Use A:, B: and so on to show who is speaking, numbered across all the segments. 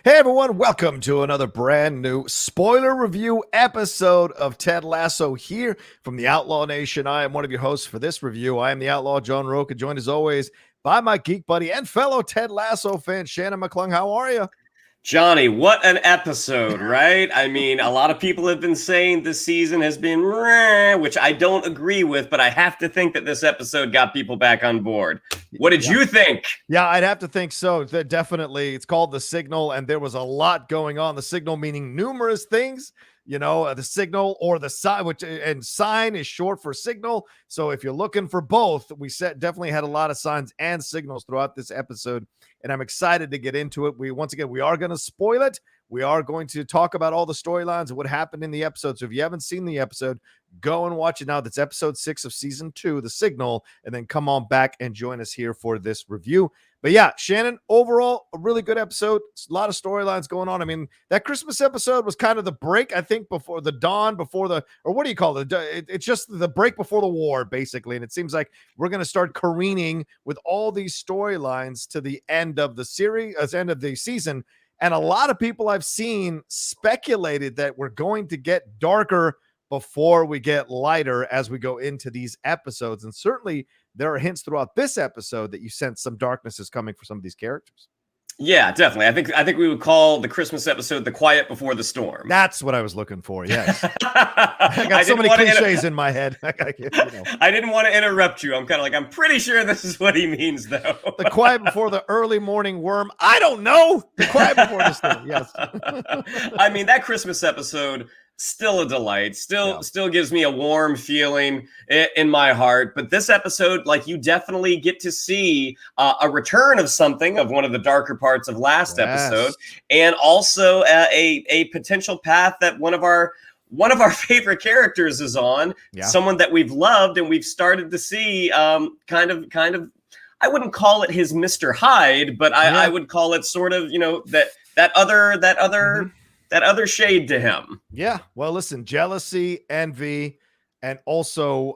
A: Hey everyone, welcome to another brand new spoiler review episode of Ted Lasso here from the Outlaw Nation. I am one of your hosts for this review. I am the Outlaw John Rocha, joined as always by my Geek Buddy and fellow Ted Lasso fan, Shannon McClung. How are you?
B: Johnny, what an episode, right? I mean, a lot of people have been saying this season has been meh, which I don't agree with, but I have to think that this episode got people back on board. What did you think?
A: Yeah, I'd have to think so. Definitely. It's called The Signal, and there was a lot going on. The Signal meaning numerous things. The signal or the sign, and sign is short for signal. So if you're looking for both, we definitely had a lot of signs and signals throughout this episode, and I'm excited to get into it. We are going to spoil it. We are going to talk about all the storylines and what happened in the episode. So if you haven't seen the episode, go and watch it now. That's episode 6 of season 2, The Signal, and then come on back and join us here for this review. But yeah, Shannon, overall, a really good episode. A lot of storylines going on. I mean, that Christmas episode was kind of the break, I think, before the dawn, or what do you call it? It's just the break before the war, basically. And it seems like we're going to start careening with all these storylines to the end of the series, end of the season. And a lot of people I've seen speculated that we're going to get darker before we get lighter as we go into these episodes. And certainly there are hints throughout this episode that you sense some darkness is coming for some of these characters.
B: Yeah, definitely. I think we would call the Christmas episode The Quiet Before the Storm.
A: That's what I was looking for, yes. I got so many cliches in my head.
B: I didn't want to interrupt you. I'm kind of like, I'm pretty sure this is what he means, though.
A: The quiet before the early morning worm. I don't know. The quiet before the storm, yes.
B: I mean, that Christmas episode, still a delight, still gives me a warm feeling in my heart. But this episode, like, you definitely get to see a return of something of one of the darker parts of last episode, and also a potential path that one of our favorite characters is on, someone that we've loved and we've started to see kind of I wouldn't call it his Mr. Hyde, but I would call it sort of, that other shade to him.
A: Yeah. Well, listen, jealousy, envy, and also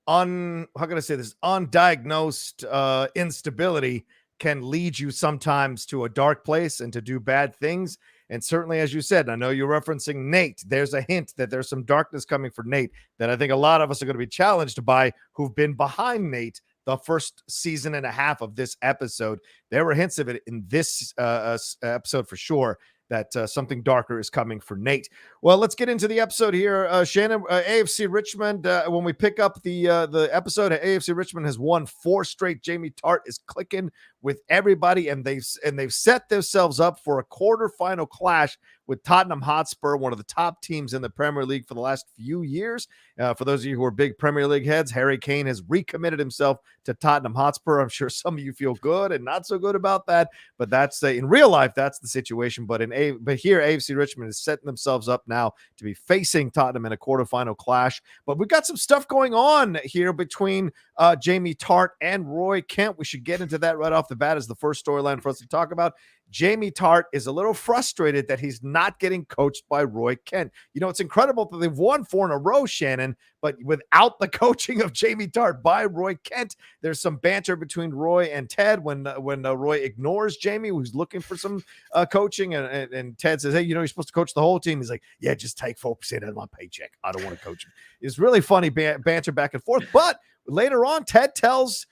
A: undiagnosed instability can lead you sometimes to a dark place and to do bad things. And certainly, as you said, I know you're referencing Nate. There's a hint that there's some darkness coming for Nate that I think a lot of us are going to be challenged by who've been behind Nate the first season and a half of this episode. There were hints of it in this episode for sure, that something darker is coming for Nate. Well, let's get into the episode here. Shannon, AFC Richmond, when we pick up the episode, AFC Richmond has won 4 straight. Jamie Tartt is clicking with everybody, and they've set themselves up for a quarterfinal clash with Tottenham Hotspur, one of the top teams in the Premier League for the last few years. For those of you who are big Premier League heads, Harry Keene has recommitted himself to Tottenham Hotspur. I'm sure some of you feel good and not so good about that, but that's in real life, that's the situation. But here, AFC Richmond is setting themselves up now to be facing Tottenham in a quarterfinal clash. But we've got some stuff going on here between Jamie Tartt and Roy Kent. We should get into that right off the bat as the first storyline for us to talk about. Jamie Tartt is a little frustrated that he's not getting coached by Roy Kent. It's incredible that they've won 4 in a row, Shannon, but without the coaching of Jamie Tartt by Roy Kent. There's some banter between Roy and Ted when Roy ignores Jamie, who's looking for some coaching, and Ted says, hey, you're supposed to coach the whole team. He's like, yeah, just take 4% of my paycheck. I don't want to coach him. It's really funny banter back and forth. But later on, Ted tells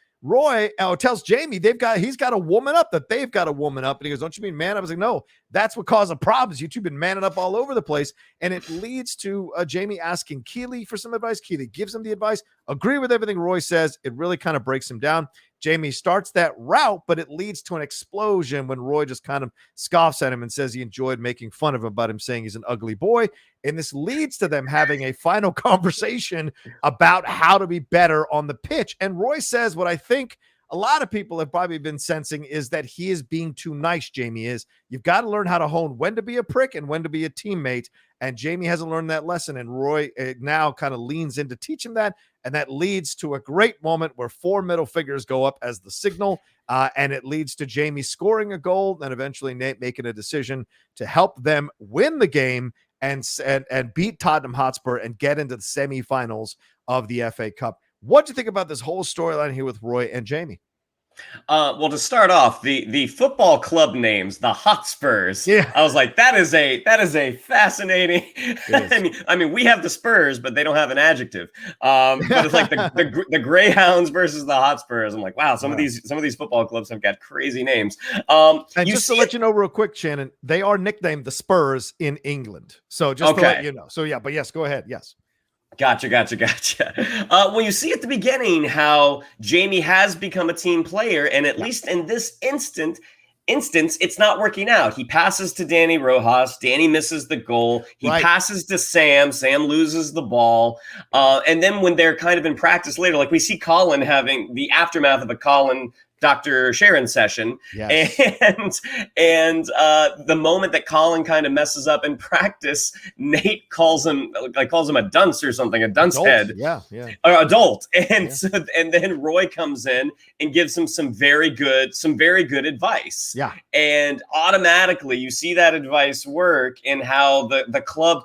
A: Jamie he's got to woman up, that they've got to woman up. And he goes, don't you mean man? I was like, no, that's what caused the problems. You two been manning up all over the place. And it leads to Jamie asking Keeley for some advice. Keeley gives him the advice, agree with everything Roy says. It really kind of breaks him down. Jamie starts that route, but it leads to an explosion when Roy just kind of scoffs at him and says he enjoyed making fun of him about him saying he's an ugly boy. And this leads to them having a final conversation about how to be better on the pitch. And Roy says what I think a lot of people have probably been sensing is that he is being too nice, Jamie is. You've got to learn how to hone when to be a prick and when to be a teammate. And Jamie hasn't learned that lesson. And Roy now kind of leans in to teach him that. And that leads to a great moment where 4 middle fingers go up as the signal. And it leads to Jamie scoring a goal and eventually Nate making a decision to help them win the game and beat Tottenham Hotspur and get into the semifinals of the FA Cup. What do you think about this whole storyline here with Roy and Jamie?
B: Well, to start off, the football club names, the Hotspurs.
A: Yeah.
B: I was like, that is a fascinating. I mean, we have the Spurs, but they don't have an adjective. But it's like the Greyhounds versus the Hotspurs. I'm like, wow, some of these football clubs have got crazy names.
A: And just to let you know real quick, Shannon, they are nicknamed the Spurs in England. So just to let you know. So yeah, but yes, go ahead. Yes.
B: Gotcha. Well, you see at the beginning how Jamie has become a team player, and at least in this instance, it's not working out. He passes to Danny Rojas. Danny misses the goal. He passes to Sam. Sam loses the ball. And then when they're kind of in practice later, like we see Colin having the aftermath of a Colin Dr. Sharon session. Yes. And the moment that Colin kind of messes up in practice, Nate calls him a dunce or something, a dunce head.
A: Yeah.
B: Or adult. And and then Roy comes in and gives him some very good advice.
A: Yeah.
B: And automatically you see that advice work in how the club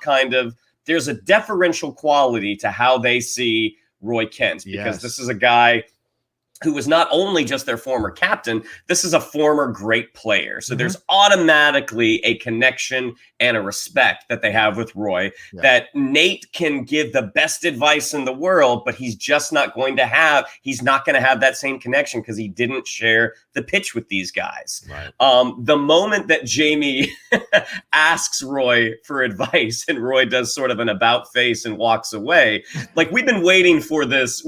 B: there's a deferential quality to how they see Roy Kent, because this is a guy who was not only just their former captain, this is a former great player. So there's automatically a connection and a respect that they have with Roy, that Nate can give the best advice in the world, but he's not going to have that same connection because he didn't share the pitch with these guys. Right. The moment that Jamie asks Roy for advice and Roy does sort of an about face and walks away, like we've been waiting for this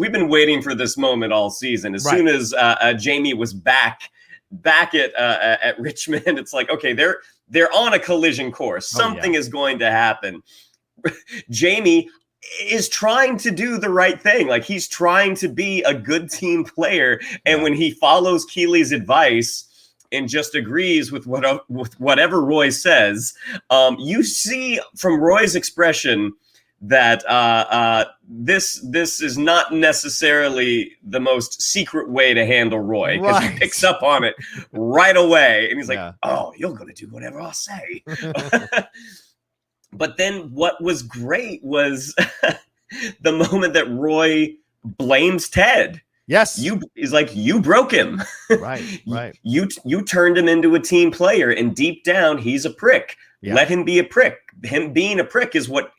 B: moment all season. As soon as Jamie was back at Richmond, it's like, okay, they're on a collision course. Something is going to happen. Jamie is trying to do the right thing. Like, he's trying to be a good team player. And when he follows Keeley's advice and just agrees with whatever Roy says, you see from Roy's expression that this is not necessarily the most secret way to handle Roy, because he picks up on it right away, and he's like, "Oh, you're gonna do whatever I'll say." But then what was great was the moment that Roy blames Ted.
A: Yes.
B: He's like, you broke him.
A: Right.
B: You turned him into a team player, and deep down, he's a prick. Yeah. Let him be a prick. Him being a prick is what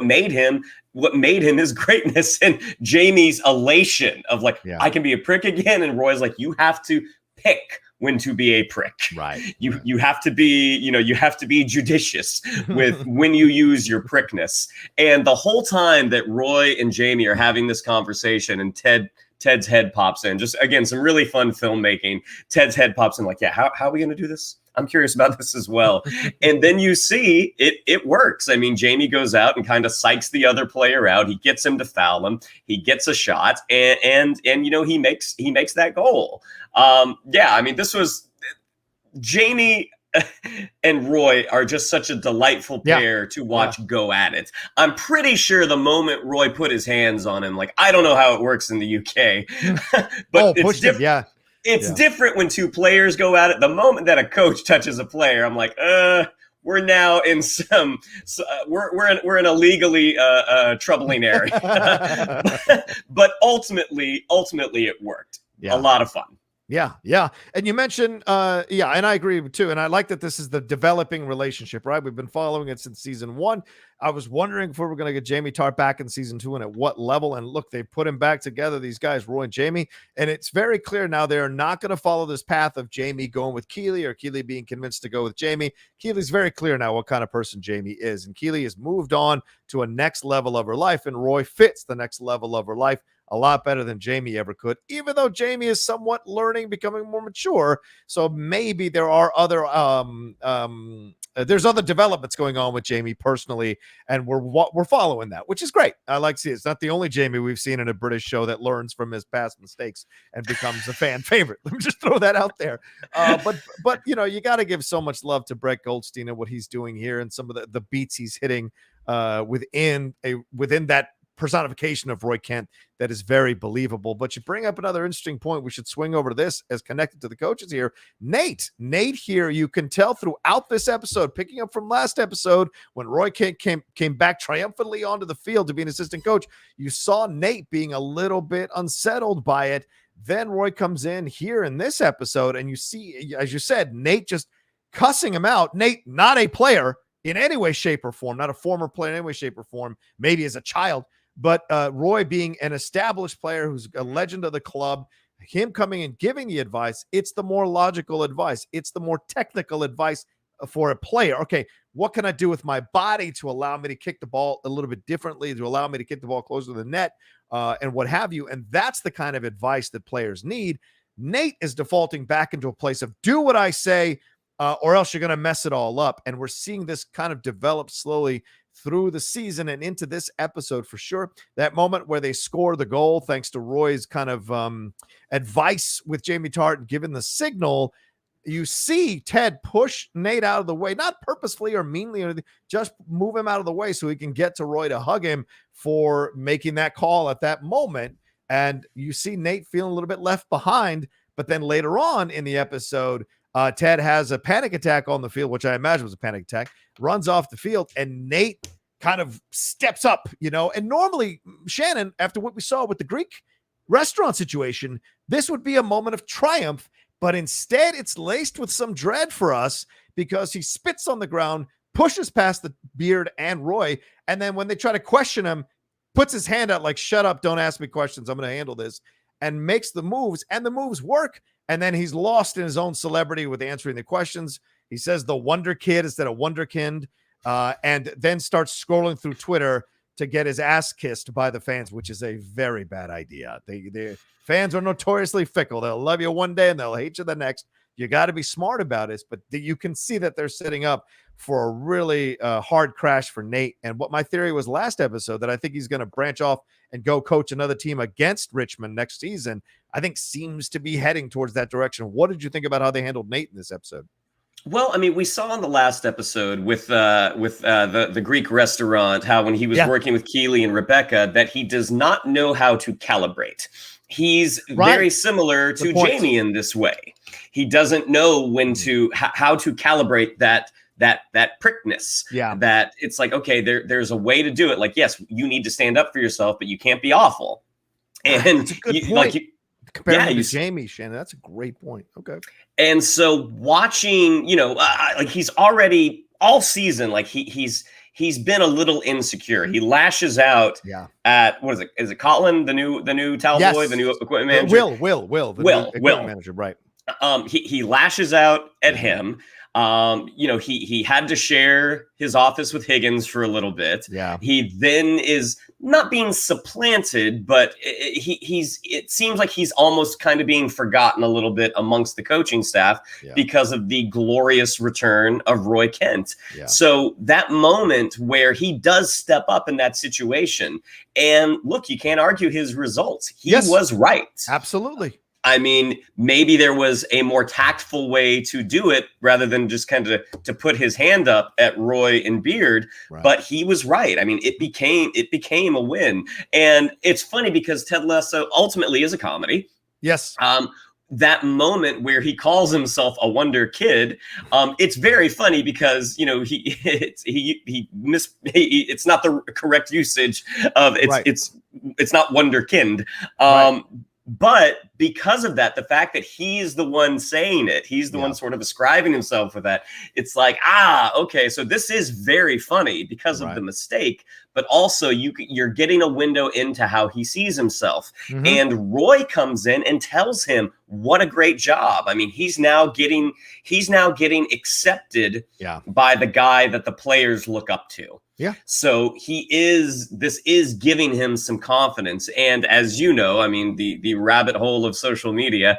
B: made him his greatness. And Jamie's elation of like, I can be a prick again. And Roy's like, you have to pick when to be a prick. Right. You have to be, you have to be judicious with when you use your prickness. And the whole time that Roy and Jamie are having this conversation, and Ted's head pops in, just again, some really fun filmmaking. Ted's head pops in like, how are we going to do this? I'm curious about this as well. And then you see it works. I mean, Jamie goes out and kind of psychs the other player out. He gets him to foul him. He gets a shot, and he makes that goal. I mean, this was Jamie and Roy are just such a delightful pair to watch go at it. I'm pretty sure the moment Roy put his hands on him, like, I don't know how it works in the UK, but it's different. It's different when two players go at it. The moment that a coach touches a player, I'm like, we're now in we're in a legally troubling area. But ultimately it worked. A lot of fun.
A: Yeah. And you mentioned, and I agree too. And I like that this is the developing relationship, right? We've been following it since season 1. I was wondering if we were going to get Jamie Tartt back in season 2 and at what level. And look, they put him back together, these guys, Roy and Jamie. And it's very clear now they're not going to follow this path of Jamie going with Keeley or Keeley being convinced to go with Jamie. Keeley's very clear now what kind of person Jamie is. And Keeley has moved on to a next level of her life. And Roy fits the next level of her life a lot better than Jamie ever could, even though Jamie is somewhat learning, becoming more mature. So maybe there are other there's other developments going on with Jamie personally, and we're following that, which is great. I like to see it. It's not the only Jamie we've seen in a British show that learns from his past mistakes and becomes a fan favorite. Let me just throw that out there. But you got to give so much love to Brett Goldstein and what he's doing here, and some of the beats he's hitting within that personification of Roy Kent that is very believable. But you bring up another interesting point. We should swing over to this as connected to the coaches here. Nate here, you can tell throughout this episode, picking up from last episode when Roy Kent came back triumphantly onto the field to be an assistant coach, you saw Nate being a little bit unsettled by it. Then Roy comes in here in this episode, and you see, as you said, Nate just cussing him out. Nate, not a player in any way, shape, or form, not a former player in any way, shape, or form, maybe as a child, but Roy being an established player who's a legend of the club, him coming and giving the advice, it's the more logical advice. It's the more technical advice for a player. Okay, what can I do with my body to allow me to kick the ball a little bit differently, to allow me to kick the ball closer to the net, and what have you? And that's the kind of advice that players need. Nate is defaulting back into a place of do what I say, or else you're going to mess it all up. And we're seeing this kind of develop slowly through the season and into this episode for sure. That moment where they score the goal, thanks to Roy's kind of advice with Jamie Tartt and giving the signal, you see Ted push Nate out of the way, not purposefully or meanly, or just move him out of the way so he can get to Roy to hug him for making that call at that moment. And you see Nate feeling a little bit left behind. But then later on in the episode, Ted has a panic attack on the field, which I imagine was a panic attack, runs off the field, and Nate kind of steps up, and normally, Shannon, after what we saw with the Greek restaurant situation, this would be a moment of triumph, but instead it's laced with some dread for us because he spits on the ground, pushes past the Beard and Roy, and then when they try to question him, puts his hand out like, shut up, don't ask me questions, I'm going to handle this, and makes the moves, and the moves work. And then he's lost in his own celebrity with answering the questions. He says the Wonder Kid instead of Wonderkind, and then starts scrolling through Twitter to get his ass kissed by the fans, which is a very bad idea. The fans are notoriously fickle. They'll love you one day and they'll hate you the next. You got to be smart about it, but you can see that they're setting up for a really hard crash for Nate. And what my theory was last episode, that I think he's going to branch off and go coach another team against Richmond next season, I think seems to be heading towards that direction. What did you think about how they handled Nate in this episode?
B: Well, I mean, we saw in the last episode with the Greek restaurant how when he was working with Keely and Rebecca that he does not know how to calibrate. He's very similar to Jamie in this way. He doesn't know when to how to calibrate that prickness. Yeah, that it's like, okay, there's a way to do it. Like, yes, you need to stand up for yourself, but you can't be awful. And
A: that's a good point. Compare him to Jamie, Shannon. That's a great point. Okay.
B: And so watching, like he's already all season, like he's been a little insecure. He lashes out at, what is it? Is it Colin, the new towel boy, the new equipment manager?
A: Will, equipment manager, right?
B: He lashes out at him. He had to share his office with Higgins for a little bit. Yeah. He then is not being supplanted, but it seems like he's almost kind of being forgotten a little bit amongst the coaching staff because of the glorious return of Roy Kent. Yeah. So that moment where he does step up in that situation, and look, you can't argue his results. He was right.
A: Absolutely.
B: I mean, maybe there was a more tactful way to do it rather than just kind of to put his hand up at Roy and Beard, but he was right. I mean, it became a win. And it's funny because Ted Lasso ultimately is a comedy.
A: Yes.
B: That moment where he calls himself a Wonder Kid, it's very funny because it's not the correct usage of it's not Wonderkind. But because of that, the fact that he's the one saying it, he's the one sort of ascribing himself with that. It's like, okay, so this is very funny because of the mistake, but also you're getting a window into how he sees himself. Mm-hmm. And Roy comes in and tells him what a great job. I mean, he's now getting accepted by the guy that the players look up to. Yeah. So this is giving him some confidence. And as you know, I mean, the rabbit hole of social media,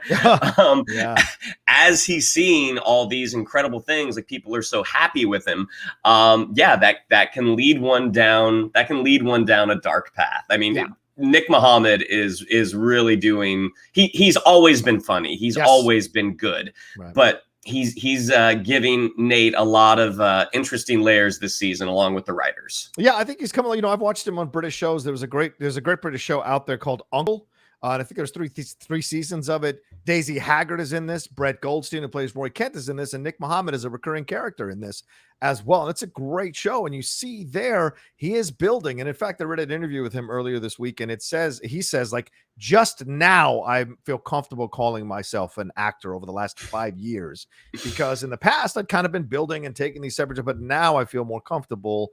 B: as he's seeing all these incredible things, like people are so happy with him. That can lead one down a dark path. I mean, Nick Mohammed is really doing, he's always been funny. He's always been good, but he's giving Nate a lot of interesting layers this season, along with the writers.
A: Yeah, I think he's coming. I've watched him on British shows. There's a great British show out there called Uncle, And I think there's three seasons of it. Daisy Haggard is in this. Brett Goldstein, who plays Roy Kent, is in this, and Nick Mohammed is a recurring character in this as well. And it's a great show. And you see there, he is building. And in fact, I read an interview with him earlier this week, and he says, like, just now I feel comfortable calling myself an actor over the last 5 years, because in the past I'd kind of been building and taking these separate, but now I feel more comfortable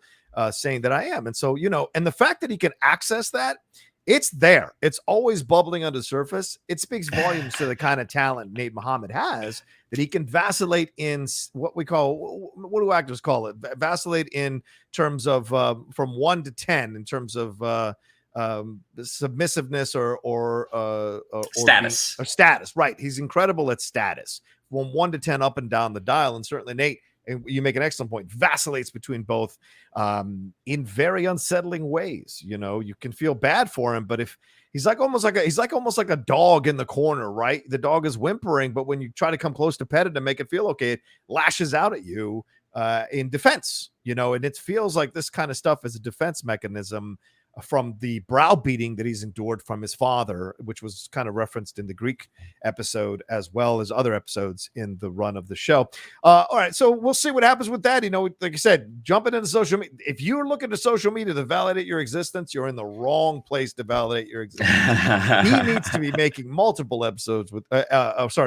A: saying that I am. And so, and the fact that he can access that, it's there. It's always bubbling under the surface. It speaks volumes to the kind of talent Nate Mohammed has, that he can vacillate in what do actors call it? Vacillate in terms of from 1 to 10 in terms of submissiveness or
B: status.
A: Or status. Right. He's incredible at status from 1 to 10 up and down the dial. And certainly Nate, and you make an excellent point, vacillates between both in very unsettling ways. You can feel bad for him, but if he's almost like a dog in the corner, right? The dog is whimpering, but when you try to come close to pet it and make it feel okay, it lashes out at you in defense, and it feels like this kind of stuff is a defense mechanism from the browbeating that he's endured from his father, which was kind of referenced in the Greek episode as well as other episodes in the run of the show. All right, so we'll see what happens with that. Like I said, jumping into social media. If you're looking to social media to validate your existence, you're in the wrong place to validate your existence. He needs to be making multiple episodes with,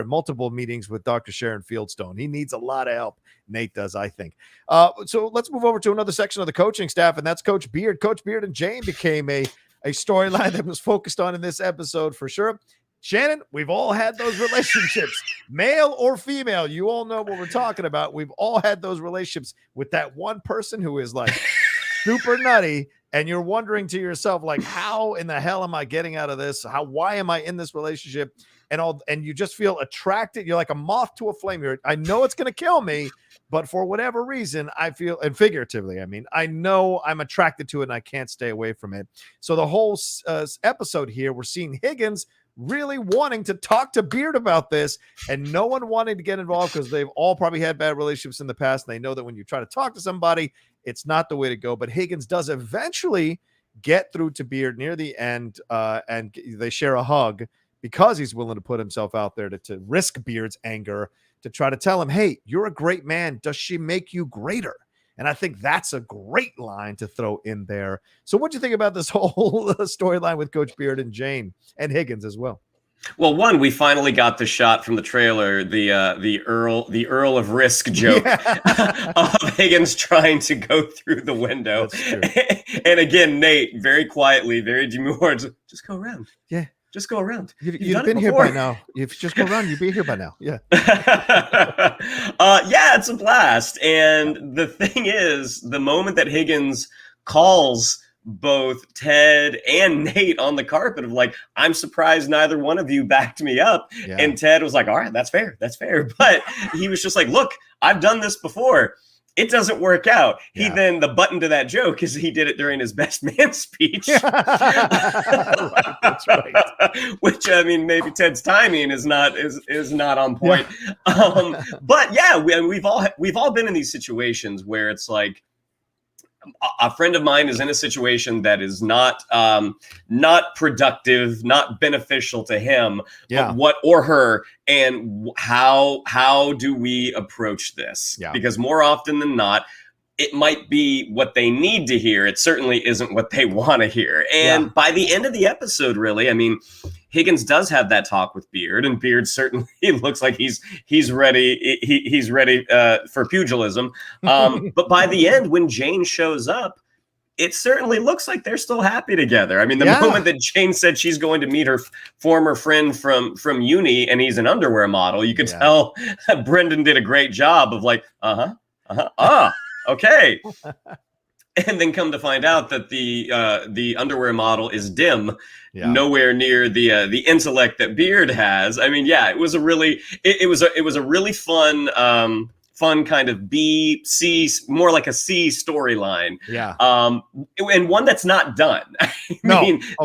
A: multiple meetings with Dr. Sharon Fieldstone. He needs a lot of help. Nate does, I think. So let's move over to another section of the coaching staff, and that's Coach Beard. Coach Beard and Jane became a storyline that was focused on in this episode for sure. Shannon, we've all had those relationships, male or female. You all know what we're talking about. We've all had those relationships with that one person who is like super nutty, and you're wondering to yourself, like, how in the hell am I getting out of this? Why am I in this relationship? And you just feel attracted. You're like a moth to a flame. I know it's going to kill me, but for whatever reason, I feel, and figuratively, I know I'm attracted to it and I can't stay away from it. So the whole episode here, we're seeing Higgins really wanting to talk to Beard about this, and no one wanting to get involved because they've all probably had bad relationships in the past. And they know that when you try to talk to somebody, it's not the way to go. But Higgins does eventually get through to Beard near the end, and they share a hug, because he's willing to put himself out there to risk Beard's anger, to try to tell him, hey, you're a great man. Does she make you greater? And I think that's a great line to throw in there. So what do you think about this whole storyline with Coach Beard and Jane and Higgins as well?
B: Well, one, we finally got the shot from the trailer, the Earl of Risk joke of Higgins trying to go through the window. And again, Nate, very quietly, very demure, just go around.
A: Yeah.
B: Just go around.
A: You've been here by now. If you just go around, you'd be here by now. Yeah.
B: Yeah, it's a blast. And the thing is, the moment that Higgins calls both Ted and Nate on the carpet of like, I'm surprised neither one of you backed me up. Yeah. And Ted was like, all right, that's fair. That's fair. But he was just like, look, I've done this before. It doesn't work out. Yeah. He then, the button to that joke is he did it during his best man speech.
A: Right, that's right.
B: Which, maybe Ted's timing is not on point. Yeah. But yeah, we've all been in these situations where it's like, a friend of mine is in a situation that is not productive, not beneficial to him, but what or her, and how do we approach this? Yeah. Because more often than not, it might be what they need to hear. It certainly isn't what they want to hear. And by the end of the episode, really, Higgins does have that talk with Beard, and Beard certainly looks like he's ready. He's ready for pugilism. But by the end, when Jane shows up, it certainly looks like they're still happy together. The moment that Jane said she's going to meet her former friend from uni, and he's an underwear model, you could tell Brendan did a great job of like, okay. And then come to find out that the underwear model is dim, nowhere near the intellect that Beard has. It was a really fun kind of B-C, more like a C storyline. Yeah. And one that's not done.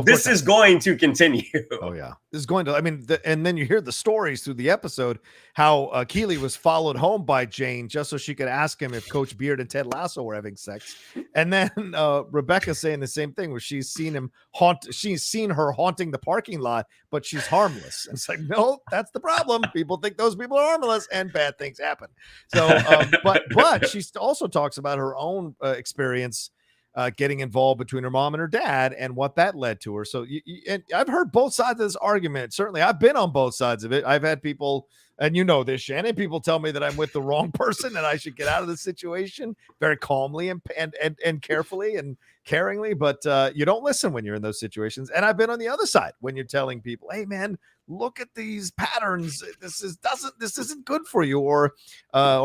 B: This is going to continue.
A: Oh yeah, this is going to. And then you hear the stories through the episode, how Keely was followed home by Jane just so she could ask him if Coach Beard and Ted Lasso were having sex. And then Rebecca saying the same thing, where she's seen her haunting the parking lot, but she's harmless. And it's like, no, that's the problem. People think those people are harmless, and bad things happen. So, but she also talks about her own experience getting involved between her mom and her dad and what that led to her. So and I've heard both sides of this argument. Certainly I've been on both sides of it. I've had people, and you know this, Shannon, people tell me that I'm with the wrong person and I should get out of the situation very calmly and carefully and caringly, but you don't listen when you're in those situations. And I've been on the other side when you're telling people, hey man, look at these patterns. This isn't good for you. Or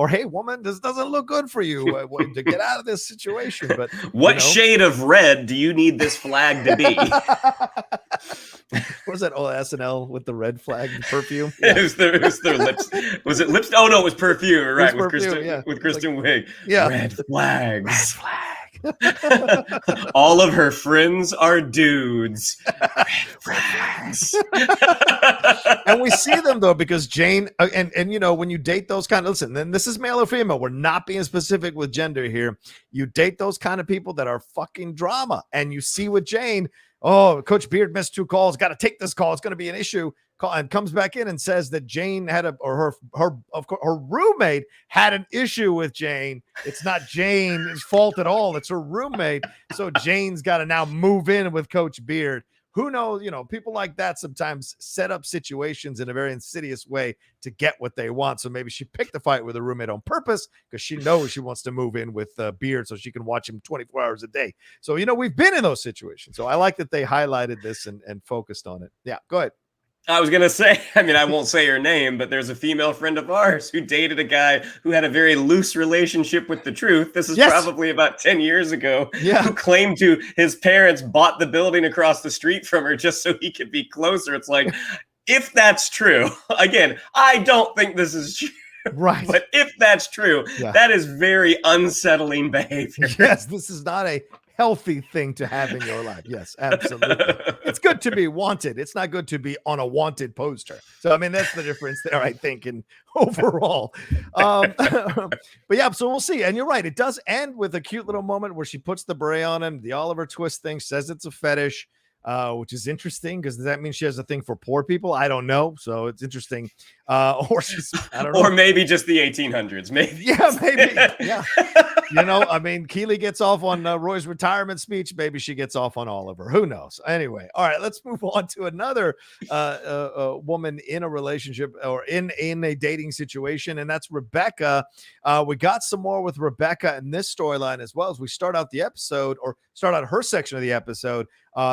A: hey woman, this doesn't look good for you to get out of this situation. But
B: what shade of red do you need this flag to be?
A: What was that old SNL with the red flag perfume?
B: Yeah. It was their lips. Was it lips? Oh no, it was perfume. Right, with
A: perfume,
B: Kristen Wiig.
A: Yeah,
B: red flags.
A: Red flag.
B: All of her friends are dudes. Red flags.
A: And we see them though, because Jane and you know, when you date those kind of, listen, then this is male or female, we're not being specific with gender here. You date those kind of people that are fucking drama, and you see with Jane, oh, Coach Beard missed 2 calls, got to take this call, it's going to be an issue, and comes back in and says that Jane had her roommate had an issue with Jane. It's not Jane's fault at all, it's her roommate. So Jane's got to now move in with Coach Beard. Who knows, you know, people like that sometimes set up situations in a very insidious way to get what they want. So maybe she picked a fight with her roommate on purpose because she knows she wants to move in with Beard so she can watch him 24 hours a day. So, you know, we've been in those situations. So I like that they highlighted this and focused on it. Yeah, go ahead.
B: I was going to say, I mean, I won't say her name, but there's a female friend of ours who dated a guy who had a very loose relationship with the truth. This is probably about 10 years ago.
A: Yeah.
B: Who claimed to his parents bought the building across the street from her just so he could be closer. It's like, if that's true, again, I don't think this is true.
A: Right.
B: But if that's true, that is very unsettling behavior.
A: Yes, this is not a healthy thing to have in your life. Yes, absolutely. It's good to be wanted. It's not good to be on a wanted poster. So, I mean, that's the difference there, I think, in overall. But yeah, so we'll see. And you're right. It does end with a cute little moment where she puts the beret on him. The Oliver Twist thing, says it's a fetish, which is interesting because does that mean she has a thing for poor people? I don't know. So it's interesting. Or she's, I don't know.
B: Or maybe just the 1800s. Maybe.
A: Yeah, maybe. Yeah. You know, I mean, Keely gets off on Roy's retirement speech. Maybe she gets off on Oliver. Who knows? Anyway, all right, let's move on to another woman in a relationship or in a dating situation, and that's Rebecca. We got some more with Rebecca in this storyline as well as we start out the episode, or start out her section of the episode.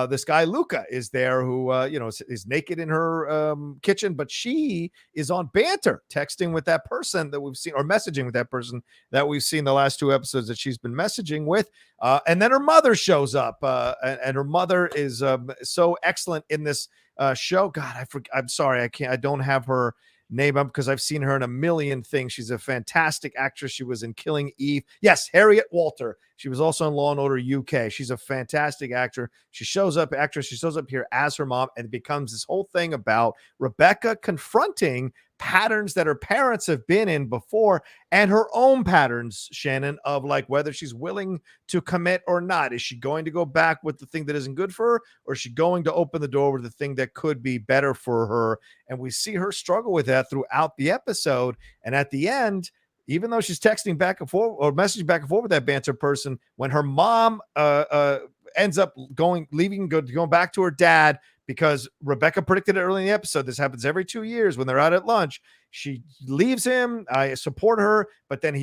A: This guy Luca is there who is naked in her kitchen, but she is on BANTR, texting with that person that we've seen, or messaging with that person that we've seen the last 2 episodes that she's been messaging with. And then her mother shows up, and her mother is so excellent in this show. God, I'm sorry, I don't have her name up because I've seen her in a million things. She's a fantastic actress. She was in Killing Eve. Yes, Harriet Walter. She was also in Law and Order UK. She's a fantastic actor. She shows up here as her mom, and it becomes this whole thing about Rebecca confronting patterns that her parents have been in before, and her own patterns, Shannon, of like whether she's willing to commit or not. Is she going to go back with the thing that isn't good for her, or is she going to open the door with the thing that could be better for her? And we see her struggle with that throughout the episode. And at the end, even though she's texting back and forth or messaging back and forth with that BANTR person, when her mom ends up going back to her dad, because Rebecca predicted it early in the episode. This happens every 2 years when they're out at lunch. She leaves him. I support her, but then he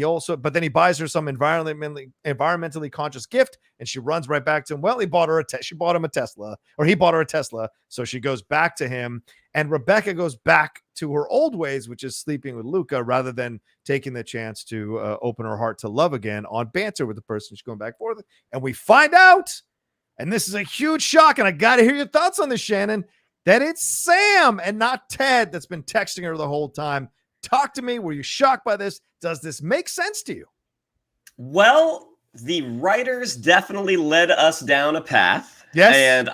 A: buys her some environmentally conscious gift, and she runs right back to him. Well, he bought her he bought her a Tesla. So she goes back to him, and Rebecca goes back to her old ways, which is sleeping with Luca rather than taking the chance to open her heart to love again on BANTR with the person she's going back and forth. And we find out, and this is a huge shock, and I got to hear your thoughts on this, Shannon, that it's Sam and not Ted that's been texting her the whole time. Talk to me. Were you shocked by this? Does this make sense to you?
B: Well, the writers definitely led us down a path
A: Yes.
B: And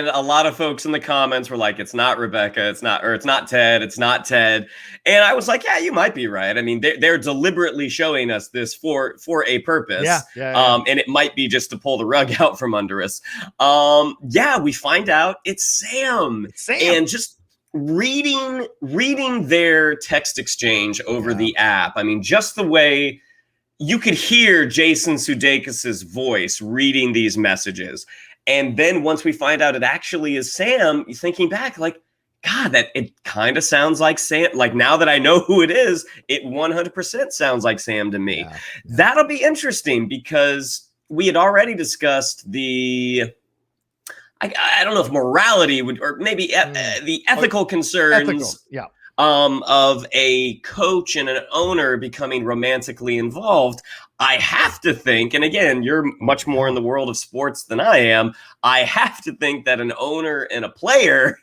B: a lot of folks in the comments were like, it's not Rebecca, it's not Ted, it's not Ted. And I was like, yeah, you might be right. I mean, they're deliberately showing us this for a purpose.
A: Yeah.
B: And it might be just to pull the rug out from under us. We find out it's Sam. And just reading their text exchange over the app. I mean, just the way you could hear Jason Sudeikis' voice reading these messages. And then once we find out it actually is Sam, you're thinking back like, God, that it kind of sounds like Sam. Like now that I know who it is, it 100% sounds like Sam to me. Yeah. That'll be interesting because we had already discussed the, I don't know if morality would, or maybe the ethical concerns of a coach and an owner becoming romantically involved. I have to think, and again, you're much more in the world of sports than I am, I have to think that an owner and a player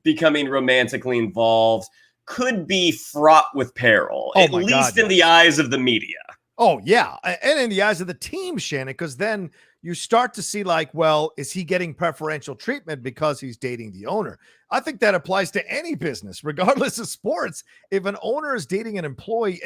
B: becoming romantically involved could be fraught with peril, at least in the eyes of the media.
A: Oh, yeah. And in the eyes of the team, Shannon, because then you start to see like, well, is he getting preferential treatment because he's dating the owner? I think that applies to any business, regardless of sports. If an owner is dating an employee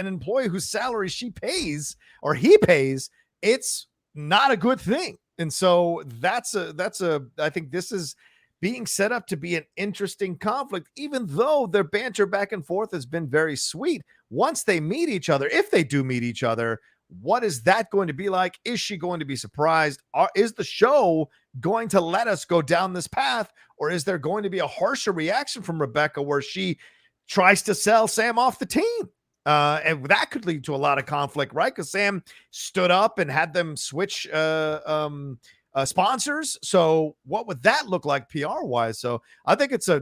A: whose salary she pays or he pays, it's not a good thing. And so I think this is being set up to be an interesting conflict, even though their banter back and forth has been very sweet. Once they meet each other, if they do meet each other, what is that going to be like? Is she going to be surprised? Is the show going to let us go down this path? Or is there going to be a harsher reaction from Rebecca where she tries to sell Sam off the team? And that could lead to a lot of conflict, right? Because Sam stood up and had them switch sponsors. So what would that look like PR wise? So I think it's a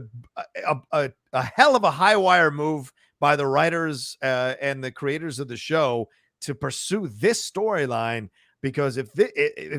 A: hell of a high wire move by the writers and the creators of the show to pursue this storyline, because if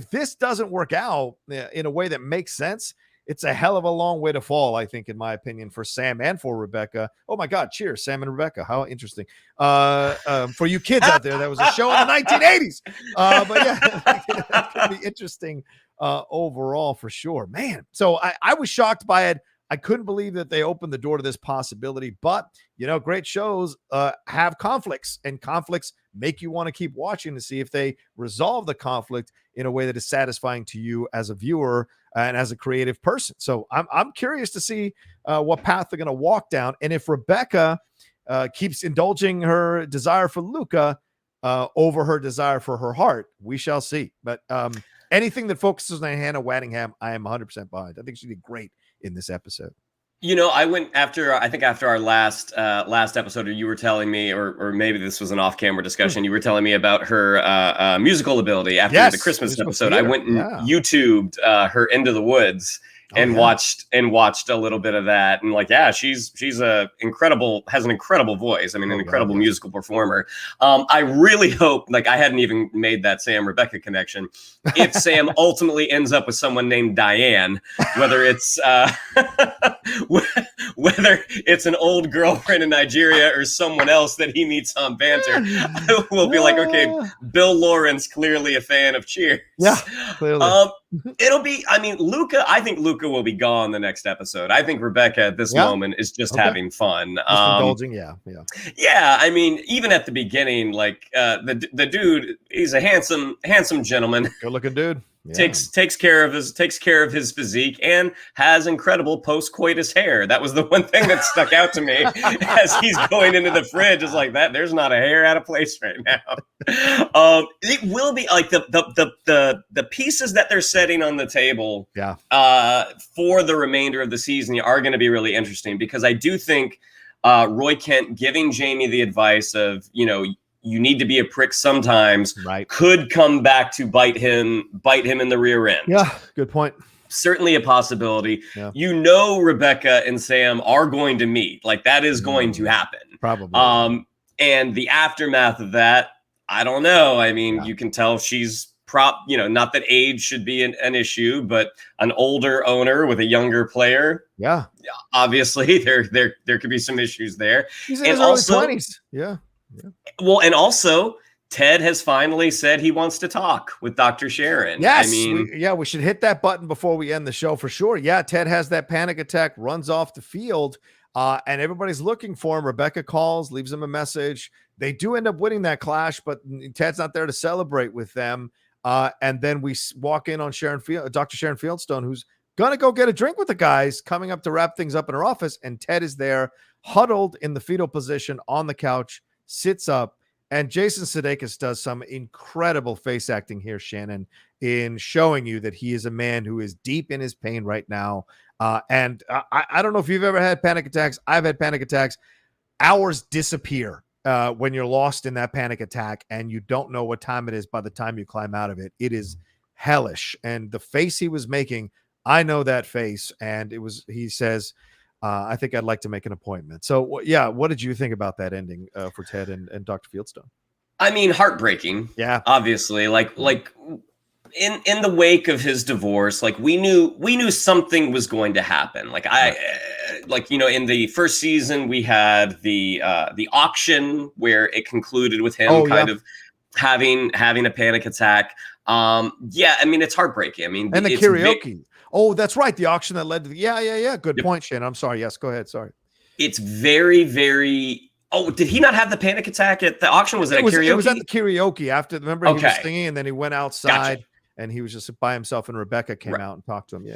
A: this doesn't work out in a way that makes sense, it's a hell of a long way to fall, I think, in my opinion, for Sam and for Rebecca. Oh my God, cheers, Sam and Rebecca. How interesting. For you kids out there, that was a show in the 1980s. But yeah, it could be interesting overall for sure, man. So I was shocked by it. I couldn't believe that they opened the door to this possibility, but great shows have conflicts, and conflicts make you want to keep watching to see if they resolve the conflict in a way that is satisfying to you as a viewer and as a creative person. So I'm curious to see what path they're going to walk down. And if Rebecca keeps indulging her desire for Luca over her desire for her heart, we shall see. But anything that focuses on Hannah Waddingham, I am 100% behind. I think she did great in this episode.
B: I went after our last episode, you were telling me, or maybe this was an off-camera discussion, you were telling me about her musical ability after the Christmas episode. Theater. I went and YouTubed her Into the Woods and watched a little bit of that, and like, she's has an incredible voice. I mean, an incredible musical performer. I really hope, like, I hadn't even made that Sam Rebecca connection. If Sam ultimately ends up with someone named Diane, whether it's an old girlfriend in Nigeria or someone else that he meets on BANTR, we'll be like, okay, Bill Lawrence, clearly a fan of Cheers.
A: Yeah, clearly.
B: It'll be, Luca, I think Luca will be gone the next episode. I think Rebecca at this moment is just having fun. Just
A: indulging,
B: Yeah, I mean, even at the beginning, like the dude, he's a handsome gentleman.
A: Good-looking dude.
B: Yeah. Takes care of his physique and has incredible post-coitus hair. That was the one thing that stuck out to me as he's going into the fridge. It's like that. There's not a hair out of place right now. It will be like the pieces that they're setting on the table. For the remainder of the season are going to be really interesting, because I do think Roy Kent giving Jamie the advice of you need to be a prick sometimes, could come back to bite him in the rear end.
A: Yeah, good point.
B: Certainly a possibility. Yeah. Rebecca and Sam are going to meet. Like, that is going to happen.
A: Probably.
B: And the aftermath of that, I don't know. I mean, you can tell she's not that age should be an issue, but an older owner with a younger player.
A: Yeah.
B: Obviously, there could be some issues there.
A: He's in his early 20s. Yeah.
B: Well, and also Ted has finally said he wants to talk with Dr. Sharon.
A: Yes,
B: I mean,
A: we should hit that button before we end the show for sure. Yeah, Ted has that panic attack, runs off the field, and everybody's looking for him. Rebecca calls, leaves him a message. They do end up winning that clash, but Ted's not there to celebrate with them. And then we walk in on Dr. Sharon Fieldstone, who's gonna go get a drink with the guys, coming up to wrap things up in her office, and Ted is there, huddled in the fetal position on the couch, sits up. And Jason Sudeikis does some incredible face acting here, Shannon, in showing you that he is a man who is deep in his pain right now. And I don't know if you've ever had panic attacks. I've had panic attacks. Hours disappear when you're lost in that panic attack and you don't know what time it is by the time you climb out of it. It is hellish. And the face he was making, I know that face. And he says, I think I'd like to make an appointment. So, yeah, what did you think about that ending for Ted and Dr. Fieldstone?
B: I mean, heartbreaking. Yeah, obviously, like in the wake of his divorce, like we knew something was going to happen. Like in the first season, we had the auction where it concluded with him of having a panic attack. I mean, it's heartbreaking. I mean,
A: and the karaoke. Oh, that's right. The auction that led to yeah. Good point, Shane. I'm sorry. Yes, go ahead. Sorry.
B: It's very, very. Oh, did he not have the panic attack at the auction? Was it at karaoke?
A: It was at the karaoke after. Remember, he was singing, and then he went outside, and he was just by himself. And Rebecca came out and talked to him. Yeah.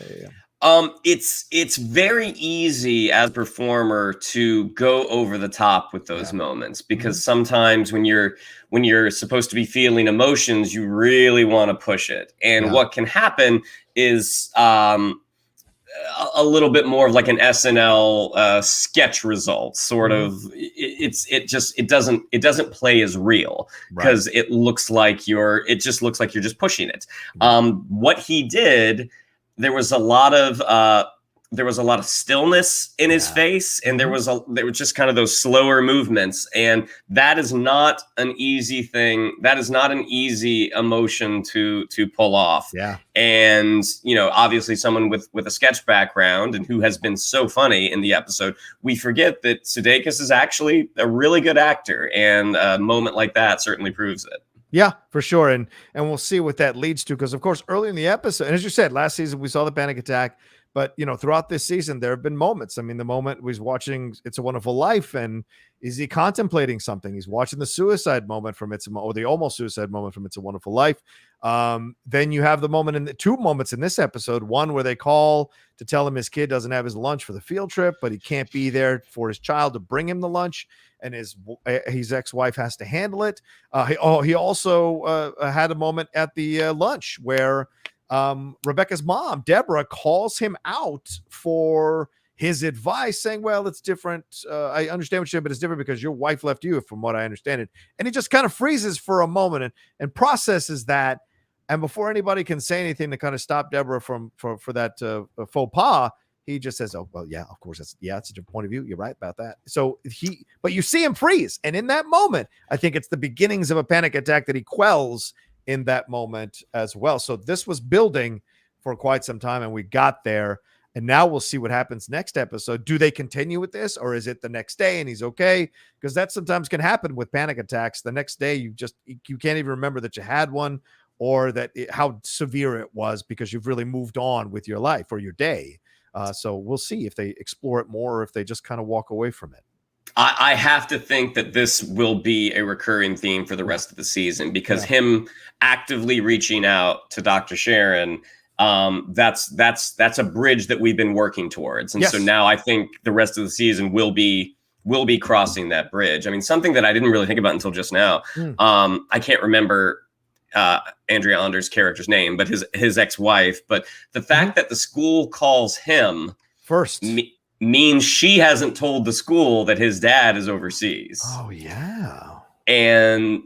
B: It's very easy as a performer to go over the top with those moments, because sometimes when you're supposed to be feeling emotions, you really want to push it. And what can happen is a little bit more of like an SNL sketch result, sort of. It doesn't play as real, because it just looks like you're just pushing it. What he did. There was a lot of stillness in his face, and there was just kind of those slower movements, and that is not an easy thing. That is not an easy emotion to pull off. Yeah. And obviously someone with a sketch background and who has been so funny in the episode, we forget that Sudeikis is actually a really good actor, and a moment like that certainly proves it.
A: Yeah, for sure. And we'll see what that leads to, because, of course, early in the episode, and as you said, last season we saw the panic attack, but, throughout this season, there have been moments. I mean, the moment he's watching It's a Wonderful Life, and is he contemplating something? He's watching the suicide moment from or the almost suicide moment from It's a Wonderful Life. Then you have the moment two moments in this episode, one where they call to tell him his kid doesn't have his lunch for the field trip, but he can't be there for his child to bring him the lunch, and his ex-wife has to handle it. He also had a moment at the lunch where Rebecca's mom, Deborah, calls him out for his advice, saying, well, it's different. I understand what you're saying, but it's different because your wife left you, from what I understand it. And he just kind of freezes for a moment and processes that. And before anybody can say anything to kind of stop Deborah for that faux pas, he just says, oh, well, yeah, of course. It's a different point of view. You're right about that. So but you see him freeze. And in that moment, I think it's the beginnings of a panic attack that he quells in that moment as well. So this was building for quite some time, and we got there. And now we'll see what happens next episode. Do they continue with this, or is it the next day and he's okay? Because that sometimes can happen with panic attacks. The next day, you can't even remember that you had one, or how severe it was, because you've really moved on with your life or your day. So we'll see if they explore it more, or if they just kind of walk away from it.
B: I have to think that this will be a recurring theme for the rest of the season, because him actively reaching out to Dr. Sharon, that's a bridge that we've been working towards. And so now I think the rest of the season will be crossing that bridge. I mean, something that I didn't really think about until just now. I can't remember Andrea Onder's character's name, but his ex-wife. But the fact that the school calls him
A: first
B: means she hasn't told the school that his dad is overseas.
A: Oh yeah.
B: And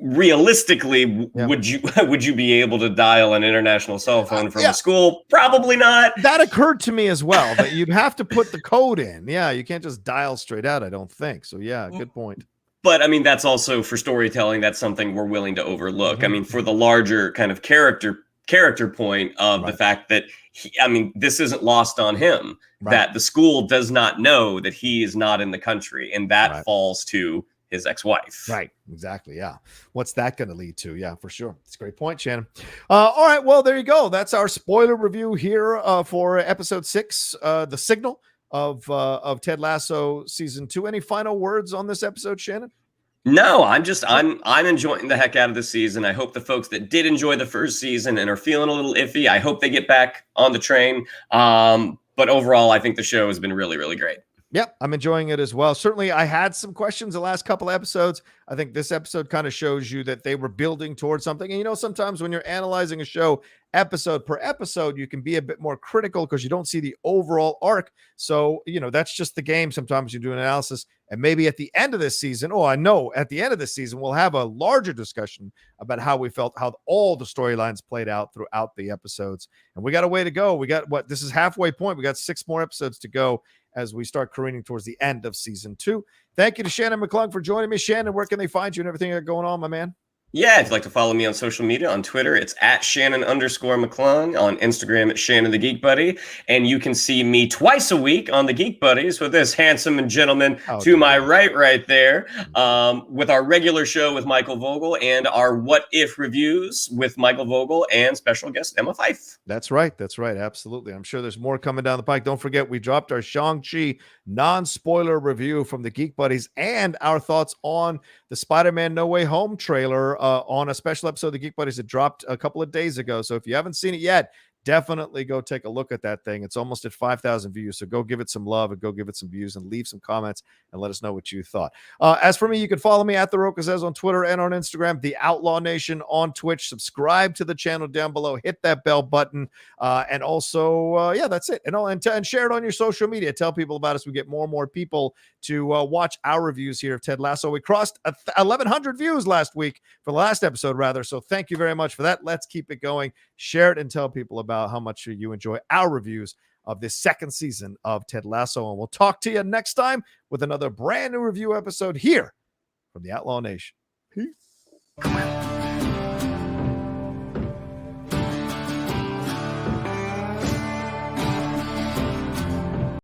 B: realistically, would you be able to dial an international cell phone from a school? Probably not.
A: That occurred to me as well, that you'd have to put the code in. Yeah, you can't just dial straight out, I don't think. So yeah, good point.
B: But I mean, that's also, for storytelling, that's something we're willing to overlook. I mean, for the larger kind of character point of the fact that this isn't lost on him, that the school does not know that he is not in the country, and that falls to his ex-wife.
A: Right. Exactly. Yeah. What's that going to lead to? Yeah, for sure. It's a great point, Shannon. All right. Well, there you go. That's our spoiler review here for episode 6, The Signal of Ted Lasso season 2. Any final words on this episode, Shannon?
B: No, I'm enjoying the heck out of this season. I hope the folks that did enjoy the first season and are feeling a little iffy, I hope they get back on the train. But overall, I think the show has been really, really great.
A: Yeah, I'm enjoying it as well. Certainly, I had some questions the last couple episodes. I think this episode kind of shows you that they were building towards something. And, you know, sometimes when you're analyzing a show episode per episode, you can be a bit more critical because you don't see the overall arc. So, you know, that's just the game. Sometimes you do an analysis. And maybe at the end of this season, I know at the end of this season, we'll have a larger discussion about how we felt, how all the storylines played out throughout the episodes. And we got a way to go. We got this is halfway point. We got 6 more episodes to go as we start careening towards the end of season 2. Thank you to Shannon McClung for joining me. Shannon, where can they find you and everything that's going on, my man?
B: Yeah, if you'd like to follow me on social media, on Twitter, it's at Shannon_McClung, on Instagram, at Shannon the Geek Buddy, and you can see me twice a week on the Geek Buddies with this handsome and gentleman to my right there, with our regular show with Michael Vogel and our What If reviews with Michael Vogel and special guest Emma Fife.
A: That's right. Absolutely. I'm sure there's more coming down the pike. Don't forget, we dropped our Shang-Chi non-spoiler review from the Geek Buddies and our thoughts on the Spider-Man No Way Home trailer on a special episode of the Geek Buddies that dropped a couple of days ago. So if you haven't seen it yet, definitely go take a look at that thing. It's almost at 5,000 views. So go give it some love and go give it some views and leave some comments and let us know what you thought. As for me, you can follow me at The Rocha Says on Twitter and on Instagram, The Outlaw Nation on Twitch. Subscribe to the channel down below. Hit that bell button. And also, that's it. And share it on your social media. Tell people about us. We get more and more people to watch our reviews here of Ted Lasso. We crossed 1,100 views last week for the last episode, rather. So thank you very much for that. Let's keep it going. Share it and tell people about how much you enjoy our reviews of this second season of Ted Lasso. And we'll talk to you next time with another brand new review episode here from the Outlaw Nation. Peace.